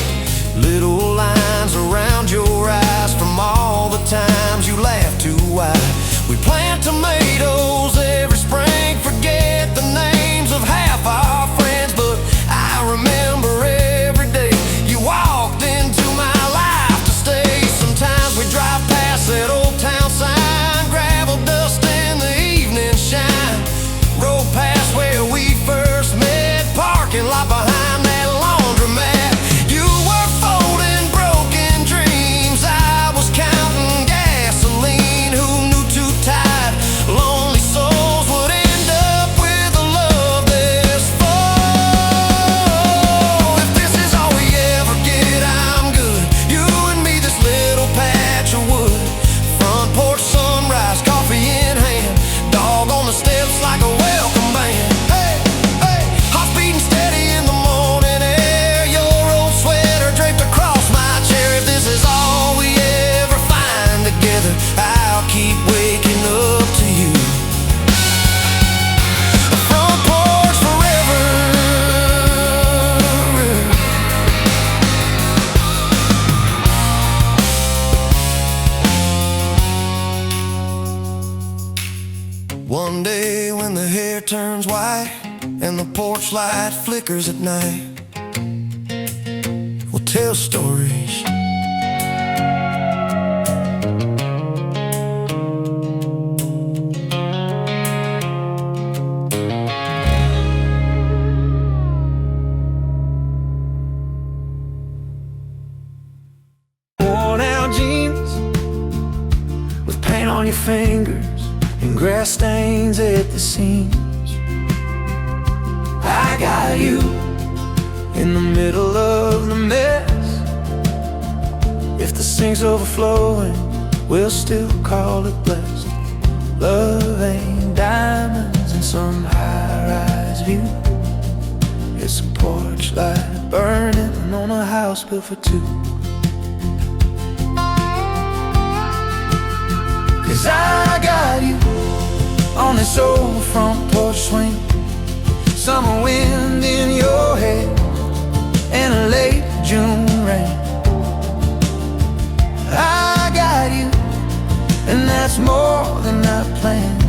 Little lines around your eyes from all the times you laughed too wide. We plant tomatoes every spring, forget the names of half our friends, but I remember every day you walked into my life to stay. Sometimes we drive past that old town sign, gravel dust in the evening shine. Road past where we first met, parking lot behind that laundromat. You were folding broken dreams, I was One day when the hair turns white and the porch light flickers at night, we'll tell stories. Worn out jeans with paint on your fingers and grass stains at the seams. I got you in the middle of the mess. If the sink's overflowing, we'll still call it blessed. Love ain't diamonds in some high-rise view. It's a porch light burning on a house built for two. 'Cause I got you on this old front porch swing, summer wind in your hair and a late June rain. I got you, and that's more than I planned.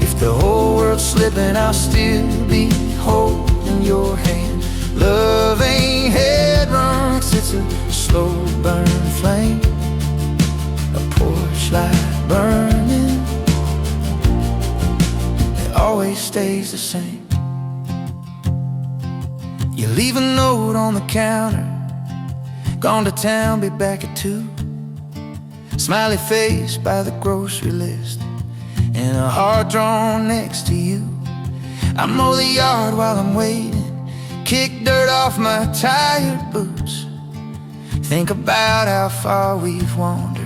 If the whole world's slipping, I'll still be holding your hand. Love ain't head runts, it's a slow burn flame, a porch light burning. It always stays the same. You leave a note on the counter, gone to town, be back at 2. Smiley face by the grocery list, and a heart drawn next to you. I mow the yard while I'm waiting, kick dirt off my tired boots. Think about how far we've wandered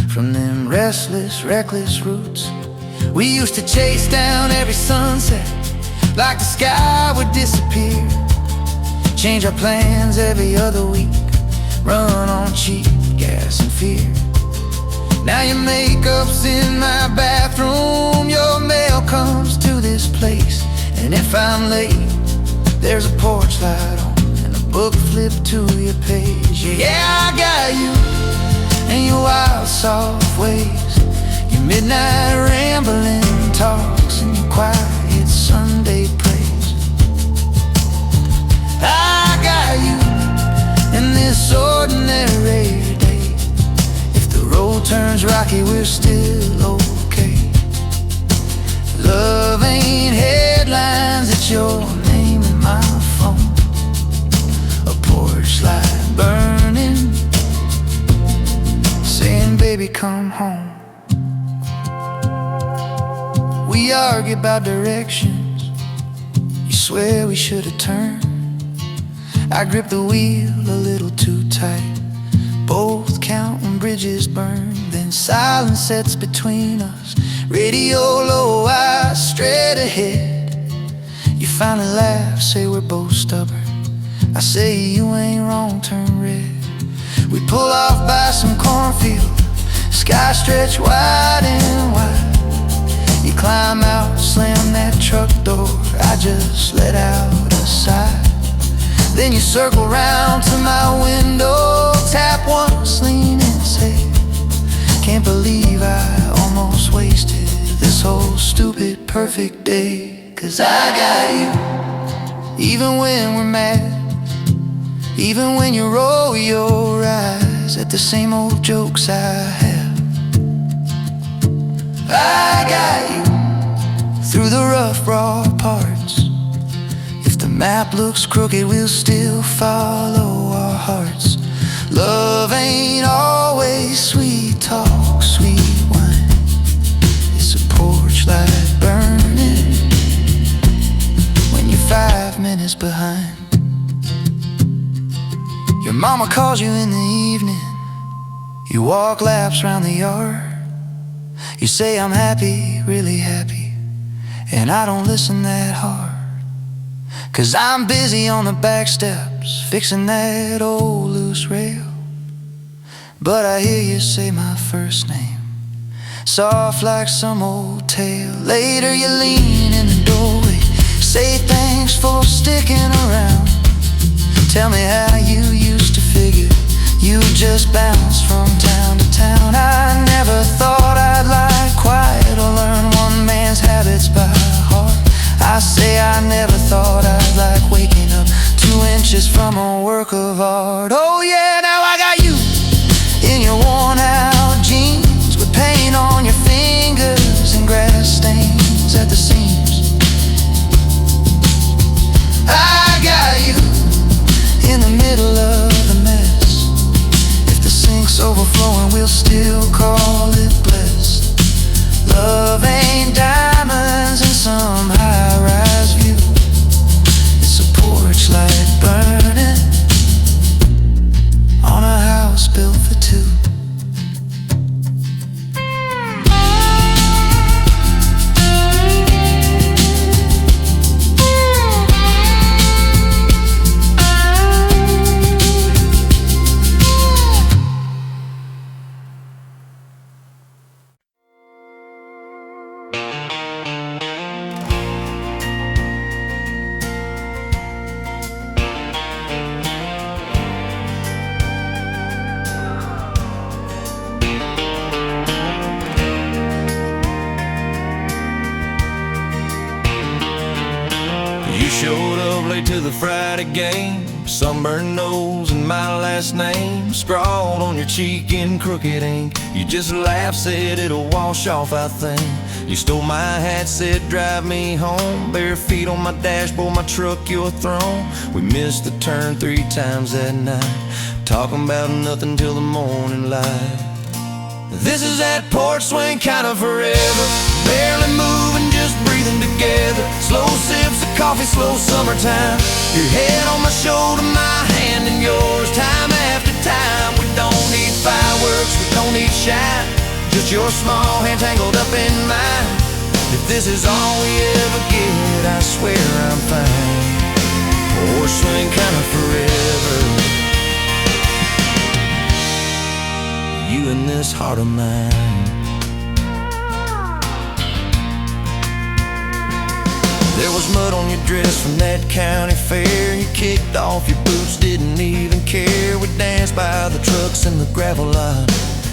from them restless, reckless roots. We used to chase down every sunset like the sky would disappear. Change our plans every other week, run on cheap gas and fear. Now your makeup's in my bathroom, your mail comes to this place, and if I'm late, there's a porch light on and a book flipped to your page. Yeah, I got you and your wild, soft ways, your midnight rambling talks and your quiet Sunday praise. I got you in this ordinary day. If the road turns rocky, we're still okay. Love ain't headlines, it's your name in my phone, a porch light burning, saying, baby, come home. We argue about directions, you swear we should have turned. I grip the wheel a little too tight, both counting bridges burned. Then silence sets between us, radio low, eyes straight ahead. You finally laugh, say we're both stubborn. I say you ain't wrong, turn red. We pull off by some cornfield, sky stretched wide and wide. You climb out, slam that truck door, I just let out a sigh. Then you circle round to my window, tap once, lean and say, can't believe I almost wasted this whole stupid perfect day. 'Cause I got you, even when we're mad, even when you roll your eyes at the same old jokes I have. I got you through the rough, raw parts. If the map looks crooked, we'll still follow our hearts. Love ain't always sweet talk, sweet wine. It's a porch light burning when you're 5 minutes behind. Your mama calls you in the evening, you walk laps round the yard. You say I'm happy, really happy, and I don't listen that hard. 'Cause I'm busy on the back steps, fixing that old loose rail. But I hear you say my first name, soft like some old tale. Later you lean in the doorway, say thanks for sticking around. Tell me how you used to figure you just bounce from town to town. I never thought I'd lie quiet or learn one man's we'll still call it blessed. Love ain't diamonds in some high-rise view. It's a porch light burning on a house built for two. You showed up late to the Friday game, sunburned nose and my last name scrawled on your cheek in crooked ink. You just laughed, said it'll wash off, I think. You stole my hat, said drive me home. Bare feet on my dashboard, my truck, your throne. We missed the turn 3 times that night, talking about nothing till the morning light. This is that porch swing kind of forever, barely moving, just breathing together. Slow sips of coffee, slow summertime. Your head on my shoulder, my hand in yours. Time after time, we don't need fireworks, we don't need shine. Just your small hand tangled up in mine. If this is all we ever get, I swear I'm fine. Porch swing kind of forever, you in this heart of mine. There was mud on your dress from that county fair. You kicked off your boots, didn't even care. We danced by the trucks in the gravel lot,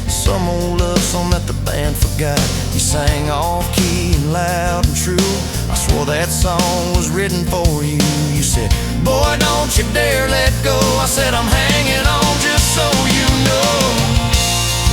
some old love song that the band forgot. You sang off-key and loud and true. I swore that song was written for you. You said, boy, don't you dare let go. I said, I'm hanging on just so you know.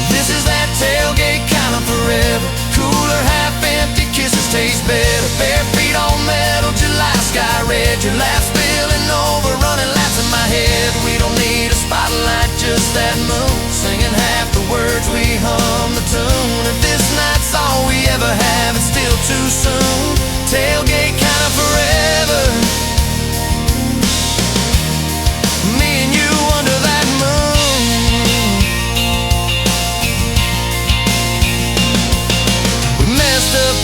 This is that tailgate kind of forever, cooler, half-empty kisses taste better. Bare feet on metal, July sky red. Your laugh spilling over, running laps in my head. We don't need a spotlight, just that moon singing half the words, we hum the tune. If this night's all we ever have, it's still too soon. Tailgate kind of forever, me and you under that moon.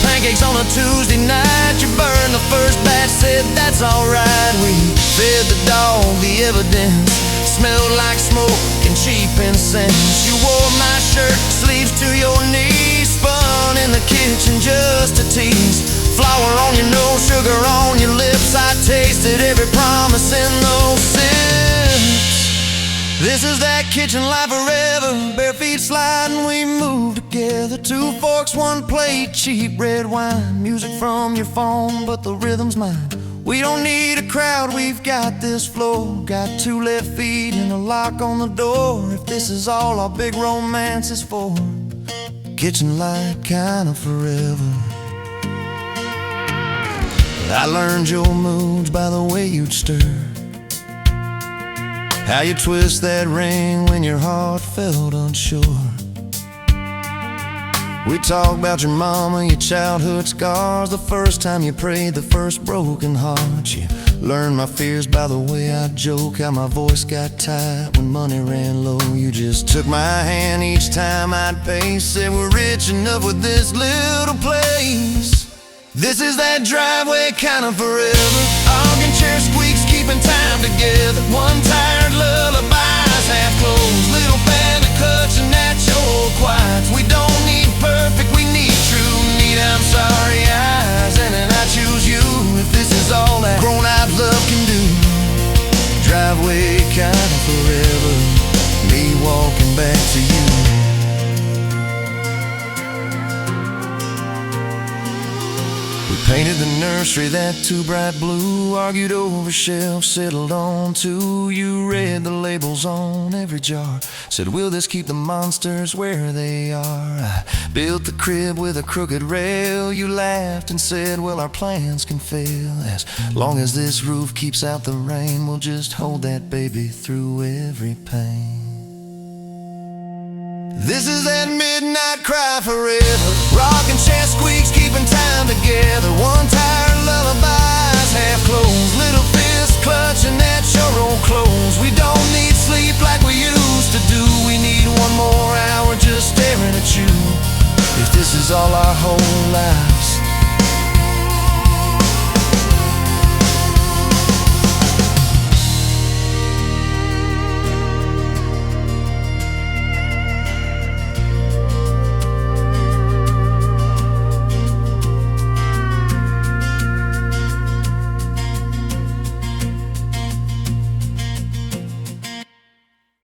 Pancakes on a Tuesday night. You burned the first batch, said that's alright. We fed the dog the evidence, smelled like smoke and cheap incense. You wore my shirt, sleeves to your knees, spun in the kitchen just to tease. Flour on your nose, sugar on your lips. I tasted every promise in those sips. This is that kitchen life forever, bare feet sliding, we move together. 2 forks, 1 plate, cheap red wine. Music from your phone, but the rhythm's mine. We don't need a crowd, we've got this flow. Got 2 left feet and a lock on the door. If this is all our big romance is for, kitchen light kind of forever. I learned your moods by the way you'd stir, how you twist that ring when your heart felt unsure. We talk about your mama, your childhood scars, the first time you prayed, the first broken heart. You learned my fears by the way I joke, how my voice got tight when money ran low. You just took my hand each time I'd pay, said we're rich enough with this little place. This is that driveway kind of forever, organ chair squeaks keeping time together. One tired lullabies half closed, little band of cuts and natural quiets. We don't need perfect, we need true. Need I'm sorry eyes, and then I choose you. If this is all that grown-out love can do, driveway kind of forever, me walking back to you. Painted the nursery that too bright blue, argued over shelves, settled on 2. You read the labels on every jar, said will this keep the monsters where they are. I built the crib with a crooked rail. You laughed and said well our plans can fail. As long as this roof keeps out the rain, we'll just hold that baby through every pain. This is that midnight cry forever. Rockin' chant squeaks, keeping time together. One tired lullabies, half closed. Little fist clutching at your own clothes. We don't need sleep like we used to do. We need one more hour just staring at you. If this is all our whole life,